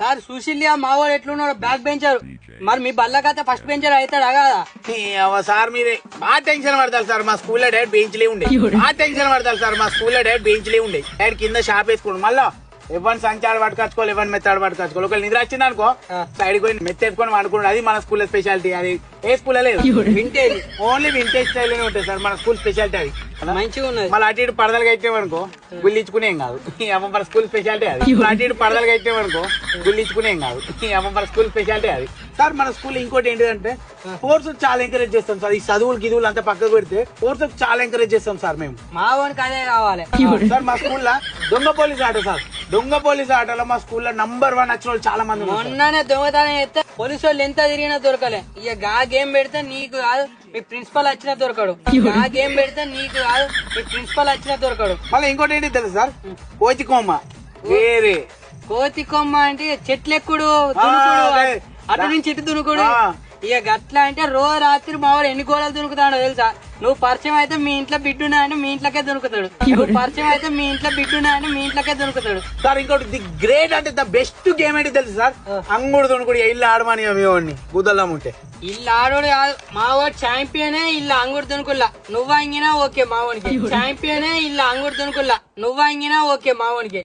Sir సుశీల్య మావాడు ఎట్లున్నాడు back bencher, మరి మీ బల్లకైతే first bencher అవుతాడా కదా? సార్ మీరే బాగా టెన్షన్ పడతారు సార్. మా స్కూల్లో డైరెక్ట్ బెంచ్లే ఉండే. బాగా టెన్షన్ పడతారు సార్. మా స్కూల్లో డైరెక్ట్ బెంచ్లే ఉండే. డైరెక్ట్ కింద షాప్ వేసుకోండి. మళ్ళా ఎవరిని సంచాడు పట్టుకొచ్చుకోవాలి, ఎవరిని మెత్తాడు పట్టుకొచ్చుకోవాలి. ఒకవేళ నిద్ర వచ్చింది అనుకో సైడ్ పోయి మెత్తేసుకొని వండుకోండి. అది మన స్కూల్లో స్పెషాలిటీ. అది ఏ స్కూల్లో లేదు. వింటేజ్ ఓన్లీ వింటేజ్ స్టైల్ లోనే ఉంటుంది సార్ మన స్కూల్ స్పెషాలిటీ. అది మంచిగా ఉన్నది. మళ్ళీ అటు ఇటు పడదలు కట్టేవనుకో గుళ్ళించుకునేం కాదు. అమ్మ మన స్కూల్ స్పెషాలిటీ అది. అటు ఇటు పడదలు కట్టేవనుకో గుళ్ళించుకునేం కాదు. అమ్మ మన స్కూల్ స్పెషాలిటీ అది. సార్ మన స్కూల్ ఇంకోటి ఏంటిదంటే స్పోర్ట్స్ చాలా ఎంకరేజ్ చేస్తాం సార్. ఈ చదువులు గిదువులు అంతా పక్కకు పెడితే స్పోర్ట్స్ చాలా ఎంకరేజ్ చేస్తాం సార్ మేము. మా వానికి అదే కావాలి సార్. మా స్కూల్లో దొంగ పోలీస్ ఆట సార్. దొంగ పోలీస్ ఆటలో మా స్కూల్లో నంబర్ 1 వచ్చిన వాళ్ళు చాలా మంది. మొన్ననే దొంగతనం చేస్తే పోలీసు వాళ్ళు ఎంత తిరిగినా దొరకలే. ఇక గా గేమ్ పెడితే నీకు కాదు మీ ప్రిన్సిపల్ వచ్చినా దొరకడు. గా గేమ్ పెడితే నీకు కాదు మీ ప్రిన్సిపల్ వచ్చినా దొరకడు. మళ్ళీ ఇంకోటి ఏంటి తెలుసు సార్, కోతి కొమ్మ వేరే. కోతి కొమ్మ అంటే చెట్లు ఎక్కుడు దునుకుడు, అటు నుంచి ఇటు దునుకుడు. ఇక గట్లా అంటే రోజు రాత్రి మా వాడు ఎన్ని గోడలు దునుకుతాడో తెలుసా? నువ్వు పరిచయం అయితే మీ ఇంట్లో బిడ్డున్నా అంటే మీ ఇంట్లోకే దొరుకుతాడు. నువ్వు పరిచయం అయితే మీ ఇంట్లో బిడ్డున్నా అంటే మీ ఇంట్లోకే దొరుకుతాడు. సార్ ఇంకోటి ది గ్రేట్ అంటే ద బెస్ట్ గేమ్ ఏంటి తెలుసు సార్, అంగుడు దునుకుడు. ఇల్లు ఆడమని వాడిని గుద్దల్లా ఉంటే ఇల్లు ఆడోడు కాదు మా వాడు ఛాంపియనే. ఇల్లు అంగుడు దునుకుల్లా నువ్వు అంగినా ఓకే మా వానికి ఛాంపియనే. ఇల్లు అంగుడు దునుకుల్లా నువ్వు అంగినా ఓకే మా వానికి.